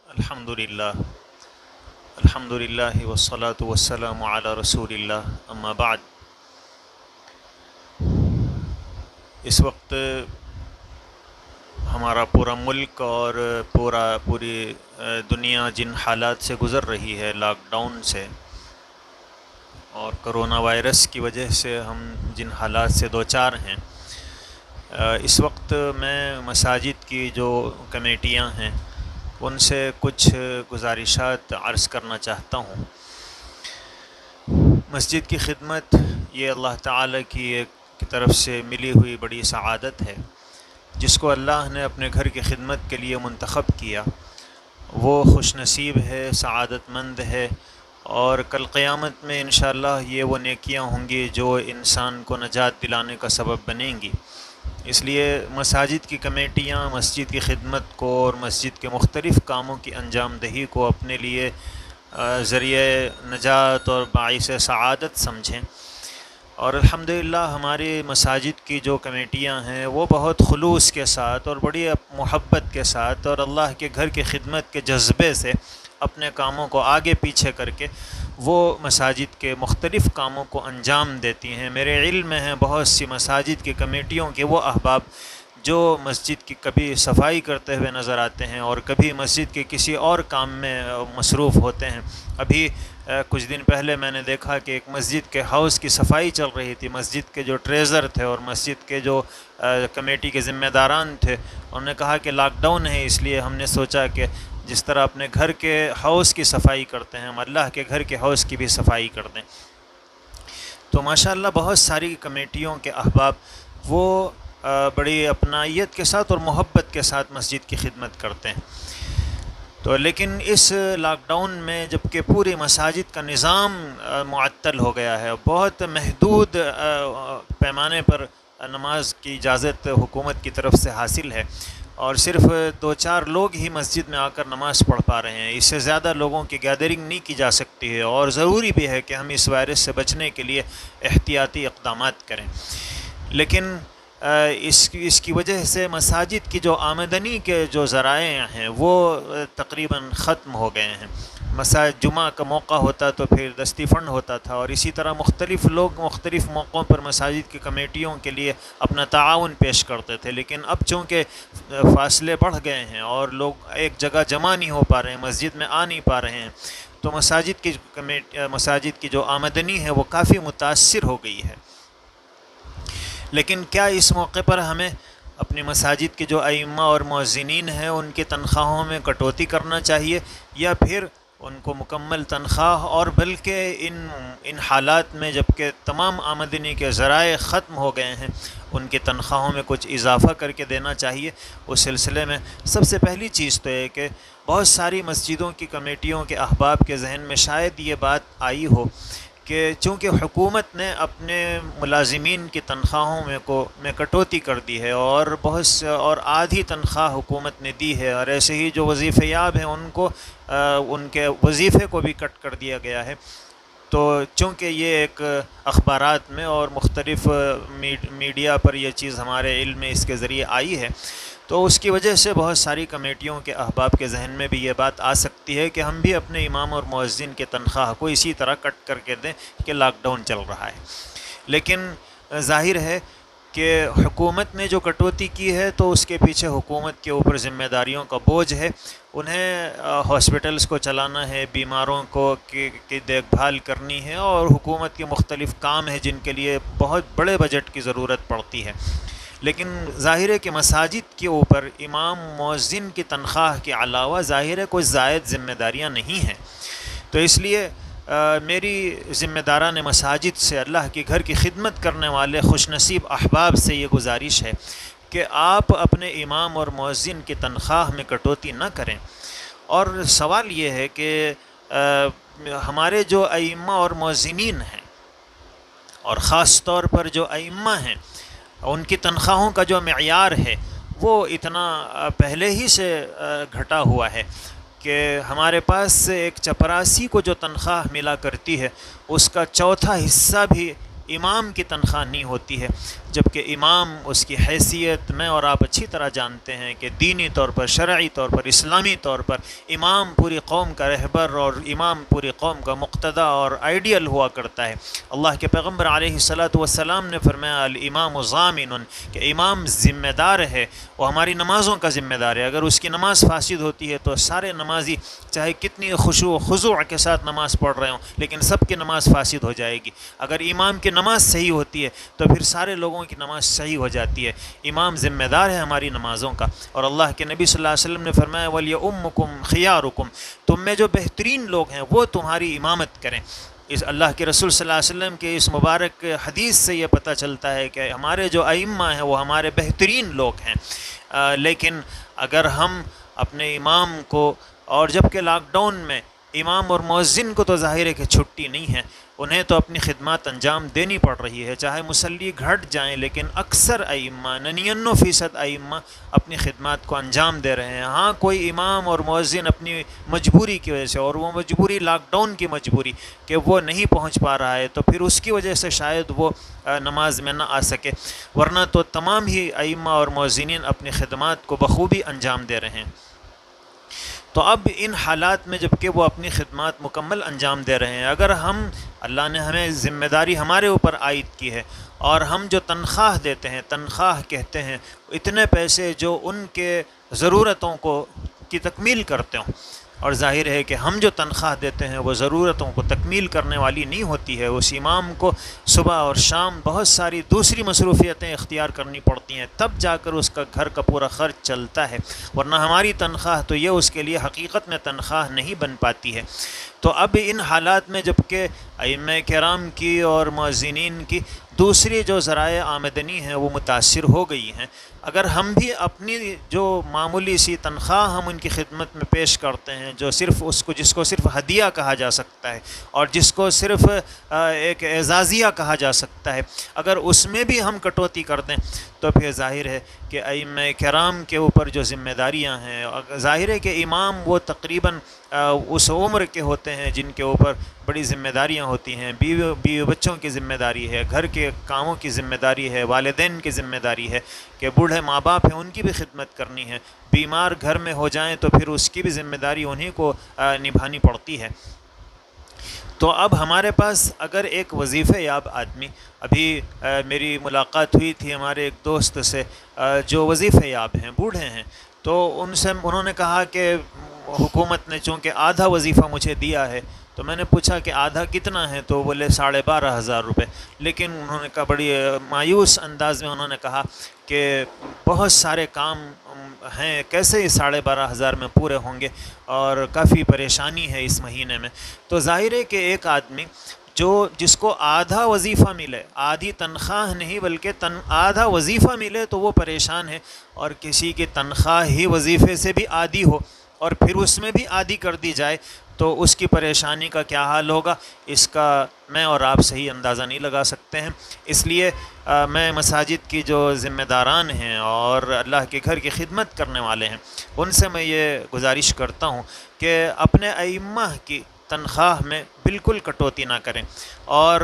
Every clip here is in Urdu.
الحمدللہ الحمدللہ والصلاة والسلام علی رسول اللہ اما بعد۔ اس وقت ہمارا پورا ملک اور پوری دنیا جن حالات سے گزر رہی ہے، لاک ڈاؤن سے اور کرونا وائرس کی وجہ سے ہم جن حالات سے دوچار ہیں، اس وقت میں مساجد کی جو کمیٹیاں ہیں ان سے کچھ گزارشات عرض کرنا چاہتا ہوں۔ مسجد کی خدمت یہ اللہ تعالیٰ کی طرف سے ملی ہوئی بڑی سعادت ہے۔ جس کو اللہ نے اپنے گھر کی خدمت کے لیے منتخب کیا وہ خوش نصیب ہے، سعادت مند ہے، اور کل قیامت میں انشاءاللہ یہ وہ نیکیاں ہوں گی جو انسان کو نجات دلانے کا سبب بنیں گی۔ اس لیے مساجد کی کمیٹیاں مسجد کی خدمت کو اور مسجد کے مختلف کاموں کی انجام دہی کو اپنے لیے ذریعہ نجات اور باعث سعادت سمجھیں، اور الحمدللہ ہماری مساجد کی جو کمیٹیاں ہیں وہ بہت خلوص کے ساتھ اور بڑی محبت کے ساتھ اور اللہ کے گھر کی خدمت کے جذبے سے اپنے کاموں کو آگے پیچھے کر کے وہ مساجد کے مختلف کاموں کو انجام دیتی ہیں۔ میرے علم میں ہیں بہت سی مساجد کی کمیٹیوں کے وہ احباب جو مسجد کی کبھی صفائی کرتے ہوئے نظر آتے ہیں اور کبھی مسجد کے کسی اور کام میں مصروف ہوتے ہیں۔ ابھی کچھ دن پہلے میں نے دیکھا کہ ایک مسجد کے ہاؤس کی صفائی چل رہی تھی۔ مسجد کے جو ٹریزر تھے اور مسجد کے جو کمیٹی کے ذمہ داران تھے، انہوں نے کہا کہ لاک ڈاؤن ہے، اس لیے ہم نے سوچا کہ جس طرح اپنے گھر کے ہاؤس کی صفائی کرتے ہیں ہم اللہ کے گھر کے ہاؤس کی بھی صفائی کر دیں۔ تو ماشاءاللہ بہت ساری کمیٹیوں کے احباب وہ بڑی اپنائیت کے ساتھ اور محبت کے ساتھ مسجد کی خدمت کرتے ہیں۔ تو لیکن اس لاک ڈاؤن میں جب کہ پوری مساجد کا نظام معطل ہو گیا ہے، بہت محدود پیمانے پر نماز کی اجازت حکومت کی طرف سے حاصل ہے اور صرف 2-4 لوگ ہی مسجد میں آ کر نماز پڑھ پا رہے ہیں، اس سے زیادہ لوگوں کی گیدرنگ نہیں کی جا سکتی ہے، اور ضروری بھی ہے کہ ہم اس وائرس سے بچنے کے لیے احتیاطی اقدامات کریں۔ لیکن اس کی وجہ سے مساجد کی جو آمدنی کے جو ذرائع ہیں وہ تقریباً ختم ہو گئے ہیں۔ جمعہ کا موقع ہوتا تو پھر دستی فنڈ ہوتا تھا، اور اسی طرح مختلف لوگ مختلف موقعوں پر مساجد کی کمیٹیوں کے لیے اپنا تعاون پیش کرتے تھے، لیکن اب چونکہ فاصلے بڑھ گئے ہیں اور لوگ ایک جگہ جمع نہیں ہو پا رہے ہیں، مسجد میں آ نہیں پا رہے ہیں، تو مساجد کی جو آمدنی ہے وہ کافی متاثر ہو گئی ہے۔ لیکن کیا اس موقع پر ہمیں اپنی مساجد کے جو ائمہ اور مؤذنین ہیں ان کی تنخواہوں میں کٹوتی کرنا چاہیے، یا پھر ان کو مکمل تنخواہ اور بلکہ ان حالات میں جب کہ تمام آمدنی کے ذرائع ختم ہو گئے ہیں ان کی تنخواہوں میں کچھ اضافہ کر کے دینا چاہیے؟ اس سلسلے میں سب سے پہلی چیز تو ہے کہ بہت ساری مسجدوں کی کمیٹیوں کے احباب کے ذہن میں شاید یہ بات آئی ہو کہ چونکہ حکومت نے اپنے ملازمین کی تنخواہوں میں کٹوتی کر دی ہے اور آدھی تنخواہ حکومت نے دی ہے، اور ایسے ہی جو وظیفہ یاب ہیں ان کو ان کے وظیفے کو بھی کٹ کر دیا گیا ہے، تو چونکہ یہ ایک اخبارات میں اور مختلف میڈیا پر یہ چیز ہمارے علم میں اس کے ذریعے آئی ہے، تو اس کی وجہ سے بہت ساری کمیٹیوں کے احباب کے ذہن میں بھی یہ بات آ سکتی ہے کہ ہم بھی اپنے امام اور مؤذن کے تنخواہ کو اسی طرح کٹ کر کے دیں کہ لاک ڈاؤن چل رہا ہے۔ لیکن ظاہر ہے کہ حکومت نے جو کٹوتی کی ہے تو اس کے پیچھے حکومت کے اوپر ذمہ داریوں کا بوجھ ہے، انہیں ہاسپٹلس کو چلانا ہے، بیماروں کی دیکھ بھال کرنی ہے، اور حکومت کے مختلف کام ہیں جن کے لیے بہت بڑے بجٹ کی ضرورت پڑتی ہے۔ لیکن ظاہر ہے کہ مساجد کے اوپر امام مؤذن کی تنخواہ کے علاوہ ظاہر ہے کوئی زائد ذمہ داریاں نہیں ہیں، تو اس لیے میری ذمہ داران مساجد سے، اللہ کے گھر کی خدمت کرنے والے خوش نصیب احباب سے یہ گزارش ہے کہ آپ اپنے امام اور مؤذن کی تنخواہ میں کٹوتی نہ کریں۔ اور سوال یہ ہے کہ ہمارے جو ائمہ اور مؤذنین ہیں، اور خاص طور پر جو ائمہ ہیں، ان کی تنخواہوں کا جو معیار ہے وہ اتنا پہلے ہی سے گھٹا ہوا ہے کہ ہمارے پاس ایک چپراسی کو جو تنخواہ ملا کرتی ہے اس کا چوتھا حصہ بھی امام کی تنخواہ نہیں ہوتی ہے، جبکہ امام اس کی حیثیت میں اور آپ اچھی طرح جانتے ہیں کہ دینی طور پر، شرعی طور پر، اسلامی طور پر امام پوری قوم کا رہبر اور امام پوری قوم کا مقتدی اور آئیڈیل ہوا کرتا ہے۔ اللہ کے پیغمبر علیہ الصلاۃ والسلام نے فرمایا الامام ضامن، کہ امام ذمہ دار ہے، وہ ہماری نمازوں کا ذمہ دار ہے۔ اگر اس کی نماز فاسد ہوتی ہے تو سارے نمازی چاہے کتنی خشوع و خضوع کے ساتھ نماز پڑھ رہے ہوں لیکن سب کی نماز فاسد ہو جائے گی۔ اگر امام کی نماز صحیح ہوتی ہے تو پھر سارے لوگوں کی نماز صحیح ہو جاتی ہے۔ امام ذمہ دار ہے ہماری نمازوں کا، اور اللہ کے نبی صلی اللہ علیہ وسلم نے فرمایا وَلْيَؤُمُّكُمْ خِيَارُكُمْ، تم میں جو بہترین لوگ ہیں وہ تمہاری امامت کریں۔ اس اللہ کے رسول صلی اللہ علیہ وسلم کے اس مبارک حدیث سے یہ پتہ چلتا ہے کہ ہمارے جو ائمہ ہیں وہ ہمارے بہترین لوگ ہیں۔ لیکن اگر ہم اپنے امام کو، اور جبکہ لاک ڈاؤن میں امام اور مؤذن کو تو ظاہر ہے کہ چھٹی نہیں ہے، انہیں تو اپنی خدمات انجام دینی پڑ رہی ہے، چاہے مصلی گھٹ جائیں، لیکن اکثر ائمہ 99% ائمہ اپنی خدمات کو انجام دے رہے ہیں۔ ہاں کوئی امام اور مؤذن اپنی مجبوری کی وجہ سے، اور وہ مجبوری لاک ڈاؤن کی مجبوری کہ وہ نہیں پہنچ پا رہا ہے، تو پھر اس کی وجہ سے شاید وہ نماز میں نہ آ سکے، ورنہ تو تمام ہی ائمہ اور مؤذنین اپنی خدمات کو بخوبی انجام دے رہے ہیں۔ تو اب ان حالات میں جب کہ وہ اپنی خدمات مکمل انجام دے رہے ہیں، اگر ہم، اللہ نے ہمیں ذمہ داری ہمارے اوپر عائد کی ہے، اور ہم جو تنخواہ دیتے ہیں، تنخواہ کہتے ہیں اتنے پیسے جو ان کے ضرورتوں کی تکمیل کرتے ہوں، اور ظاہر ہے کہ ہم جو تنخواہ دیتے ہیں وہ ضرورتوں کو تکمیل کرنے والی نہیں ہوتی ہے۔ اس امام کو صبح اور شام بہت ساری دوسری مصروفیتیں اختیار کرنی پڑتی ہیں، تب جا کر اس کا گھر کا پورا خرچ چلتا ہے، ورنہ ہماری تنخواہ تو یہ اس کے لیے حقیقت میں تنخواہ نہیں بن پاتی ہے۔ تو اب ان حالات میں جب کہ ائمہ کرام کی اور مؤذنین کی دوسری جو ذرائع آمدنی ہیں وہ متاثر ہو گئی ہیں، اگر ہم بھی اپنی جو معمولی سی تنخواہ ہم ان کی خدمت میں پیش کرتے ہیں، جو صرف جس کو صرف ہدیہ کہا جا سکتا ہے اور جس کو صرف ایک اعزازیہ کہا جا سکتا ہے، اگر اس میں بھی ہم کٹوتی کر دیں تو پھر ظاہر ہے کہ ائمہ کرام کے اوپر جو ذمہ داریاں ہیں، ظاہر ہے کہ امام وہ تقریباً اس عمر کے ہوتے ہیں جن کے اوپر بڑی ذمہ داریاں ہوتی ہیں، بیوی بچوں کی ذمہ داری ہے، گھر کے کاموں کی ذمہ داری ہے، والدین کی ذمہ داری ہے کہ بوڑھے ماں باپ ہیں ان کی بھی خدمت کرنی ہے، بیمار گھر میں ہو جائیں تو پھر اس کی بھی ذمہ داری انہی کو نبھانی پڑتی ہے۔ تو اب ہمارے پاس اگر ایک وظیفہ یاب آدمی، ابھی میری ملاقات ہوئی تھی ہمارے ایک دوست سے جو وظیفہ یاب ہیں، بوڑھے ہیں، تو انہوں نے کہا کہ حکومت نے چونکہ آدھا وظیفہ مجھے دیا ہے، تو میں نے پوچھا کہ آدھا کتنا ہے، تو بولے 12,500 روپے، لیکن انہوں نے کہا بڑی مایوس انداز میں انہوں نے کہا کہ بہت سارے کام ہیں، کیسے 12,500 میں پورے ہوں گے، اور کافی پریشانی ہے اس مہینے میں۔ تو ظاہر ہے کہ ایک آدمی جس کو آدھا وظیفہ ملے، آدھی تنخواہ نہیں بلکہ آدھا وظیفہ ملے تو وہ پریشان ہے، اور کسی کی تنخواہ ہی وظیفے سے بھی آدھی ہو اور پھر اس میں بھی آدھی کر دی جائے تو اس کی پریشانی کا کیا حال ہوگا، اس کا میں اور آپ صحیح اندازہ نہیں لگا سکتے ہیں۔ اس لیے میں مساجد کی جو ذمہ داران ہیں اور اللہ کے گھر کی خدمت کرنے والے ہیں ان سے میں یہ گزارش کرتا ہوں کہ اپنے ائمہ کی تنخواہ میں بالکل کٹوتی نہ کریں، اور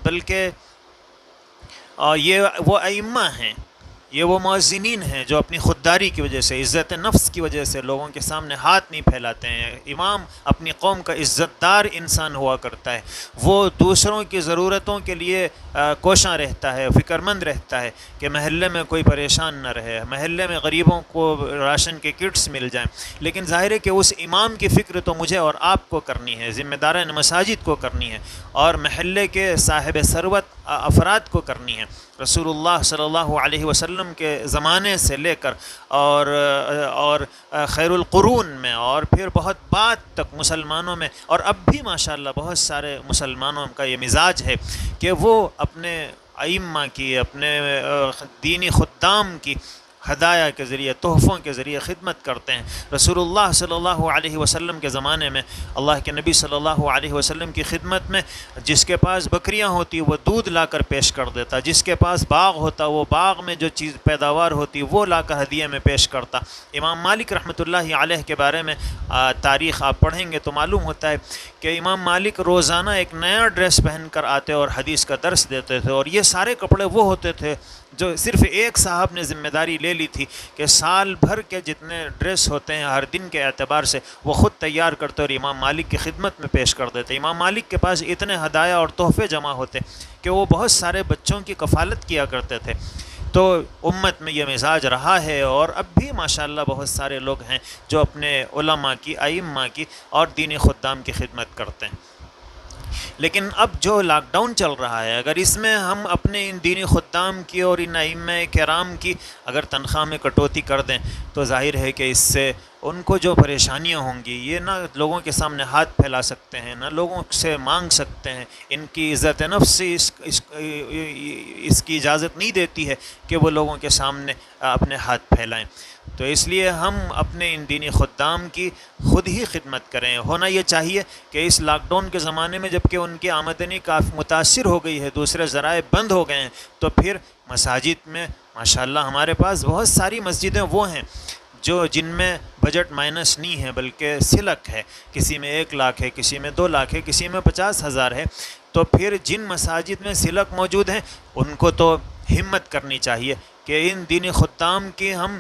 بلکہ یہ وہ ائمہ ہیں، یہ وہ مؤذنین ہیں جو اپنی خودداری کی وجہ سے، عزت نفس کی وجہ سے لوگوں کے سامنے ہاتھ نہیں پھیلاتے ہیں۔ امام اپنی قوم کا عزت دار انسان ہوا کرتا ہے، وہ دوسروں کی ضرورتوں کے لیے کوشاں رہتا ہے، فکر مند رہتا ہے کہ محلے میں کوئی پریشان نہ رہے، محلے میں غریبوں کو راشن کے کٹس مل جائیں، لیکن ظاہر ہے کہ اس امام کی فکر تو مجھے اور آپ کو کرنی ہے، ذمہ داران مساجد کو کرنی ہے، اور محلے کے صاحب ثروت افراد کو کرنی ہے۔ رسول اللہ صلی اللہ علیہ وسلم کے زمانے سے لے کر اور خیر القرون میں اور پھر بہت بعد تک مسلمانوں میں، اور اب بھی ماشاءاللہ بہت سارے مسلمانوں کا یہ مزاج ہے کہ وہ اپنے ائمہ کی، اپنے دینی خدام کی ہدایہ کے ذریعے، تحفوں کے ذریعے خدمت کرتے ہیں۔ رسول اللہ صلی اللہ علیہ وسلم کے زمانے میں اللہ کے نبی صلی اللہ علیہ وسلم کی خدمت میں جس کے پاس بکریاں ہوتی وہ دودھ لا کر پیش کر دیتا، جس کے پاس باغ ہوتا وہ باغ میں جو چیز پیداوار ہوتی وہ لا کر ہدیے میں پیش کرتا۔ امام مالک رحمۃ اللہ علیہ کے بارے میں تاریخ آپ پڑھیں گے تو معلوم ہوتا ہے کہ امام مالک روزانہ ایک نیا ڈریس پہن کر آتے اور حدیث کا درس دیتے تھے، اور یہ سارے کپڑے وہ ہوتے تھے جو صرف ایک صاحب نے ذمہ داری لے لی تھی کہ سال بھر کے جتنے ڈریس ہوتے ہیں ہر دن کے اعتبار سے وہ خود تیار کرتے اور امام مالک کی خدمت میں پیش کر دیتے. امام مالک کے پاس اتنے ہدایہ اور تحفے جمع ہوتے کہ وہ بہت سارے بچوں کی کفالت کیا کرتے تھے. تو امت میں یہ مزاج رہا ہے اور اب بھی ماشاءاللہ بہت سارے لوگ ہیں جو اپنے علماء کی، ائمہ کی اور دینی خدام کی خدمت کرتے ہیں. لیکن اب جو لاک ڈاؤن چل رہا ہے، اگر اس میں ہم اپنے ان دینی خدام کی اور ان ائمہ کرام کی اگر تنخواہ میں کٹوتی کر دیں تو ظاہر ہے کہ اس سے ان کو جو پریشانیاں ہوں گی، یہ نہ لوگوں کے سامنے ہاتھ پھیلا سکتے ہیں، نہ لوگوں سے مانگ سکتے ہیں. ان کی عزت نفس سے اس کی اجازت نہیں دیتی ہے کہ وہ لوگوں کے سامنے اپنے ہاتھ پھیلائیں. تو اس لیے ہم اپنے ان دینی خدام کی خود ہی خدمت کریں. ہونا یہ چاہیے کہ اس لاک ڈاؤن کے زمانے میں جب کہ ان کی آمدنی کافی متاثر ہو گئی ہے، دوسرے ذرائع بند ہو گئے ہیں، تو پھر مساجد میں ماشاءاللہ ہمارے پاس بہت ساری مسجدیں وہ ہیں جن میں بجٹ مائنس نہیں ہے بلکہ سلک ہے. کسی میں 1 لاکھ ہے، کسی میں 2 لاکھ ہے، کسی میں 50,000 ہے. تو پھر جن مساجد میں سلک موجود ہیں ان کو تو ہمت کرنی چاہیے کہ ان دینی خدام کی ہم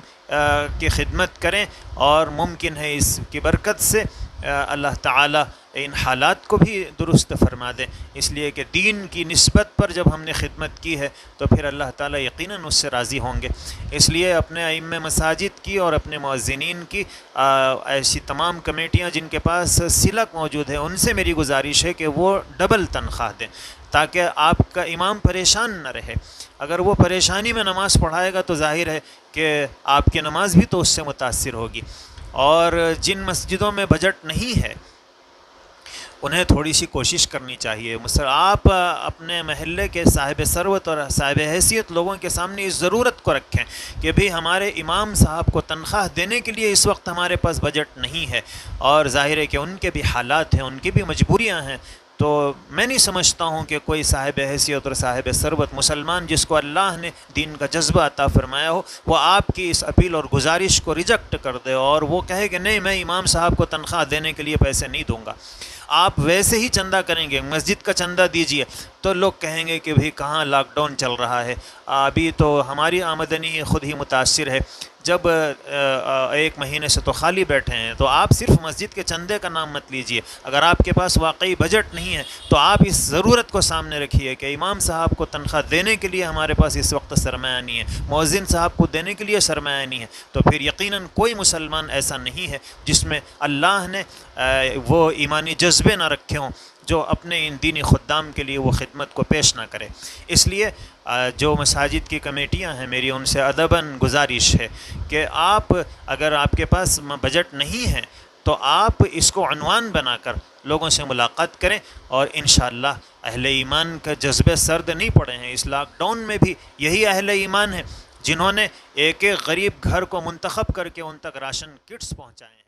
کی خدمت کریں، اور ممکن ہے اس کی برکت سے اللہ تعالی ان حالات کو بھی درست فرما دیں. اس لیے کہ دین کی نسبت پر جب ہم نے خدمت کی ہے تو پھر اللہ تعالی یقیناً اس سے راضی ہوں گے. اس لیے اپنے ائمہ مساجد کی اور اپنے مؤذنین کی ایسی تمام کمیٹیاں جن کے پاس سلک موجود ہے ان سے میری گزارش ہے کہ وہ ڈبل تنخواہ دیں تاکہ آپ کا امام پریشان نہ رہے. اگر وہ پریشانی میں نماز پڑھائے گا تو ظاہر ہے کہ آپ کی نماز بھی تو اس سے متاثر ہوگی. اور جن مسجدوں میں بجٹ نہیں ہے انہیں تھوڑی سی کوشش کرنی چاہیے. آپ اپنے محلے کے صاحب ثروت اور صاحب حیثیت لوگوں کے سامنے اس ضرورت کو رکھیں کہ بھی ہمارے امام صاحب کو تنخواہ دینے کے لیے اس وقت ہمارے پاس بجٹ نہیں ہے، اور ظاہر ہے کہ ان کے بھی حالات ہیں، ان کی بھی مجبوریاں ہیں. تو میں نہیں سمجھتا ہوں کہ کوئی صاحب حیثیت اور صاحب ثروت مسلمان جس کو اللہ نے دین کا جذبہ عطا فرمایا ہو وہ آپ کی اس اپیل اور گزارش کو ریجیکٹ کر دے اور وہ کہے کہ نہیں میں امام صاحب کو تنخواہ دینے کے لیے پیسے نہیں دوں گا. آپ ویسے ہی چندہ کریں گے، مسجد کا چندہ دیجئے تو لوگ کہیں گے کہ بھئی کہاں لاک ڈاؤن چل رہا ہے، ابھی تو ہماری آمدنی خود ہی متاثر ہے. جب 1 مہینے سے تو خالی بیٹھے ہیں تو آپ صرف مسجد کے چندے کا نام مت لیجئے. اگر آپ کے پاس واقعی بجٹ نہیں ہے تو آپ اس ضرورت کو سامنے رکھیے کہ امام صاحب کو تنخواہ دینے کے لیے ہمارے پاس اس وقت سرمایہ نہیں ہے، مؤذن صاحب کو دینے کے لیے سرمایہ نہیں ہے. تو پھر یقیناً کوئی مسلمان ایسا نہیں ہے جس میں اللہ نے وہ ایمانی جذبے نہ رکھے ہوں جو اپنے ان دینی خدام کے لیے وہ خدمت کو پیش نہ کرے. اس لیے جو مساجد کی کمیٹیاں ہیں میری ان سے ادباً گزارش ہے کہ آپ اگر آپ کے پاس بجٹ نہیں ہے تو آپ اس کو عنوان بنا کر لوگوں سے ملاقات کریں، اور انشاءاللہ اہل ایمان کا جذبے سرد نہیں پڑے ہیں. اس لاک ڈاؤن میں بھی یہی اہل ایمان ہیں جنہوں نے ایک غریب گھر کو منتخب کر کے ان تک راشن کٹس پہنچائے ہیں.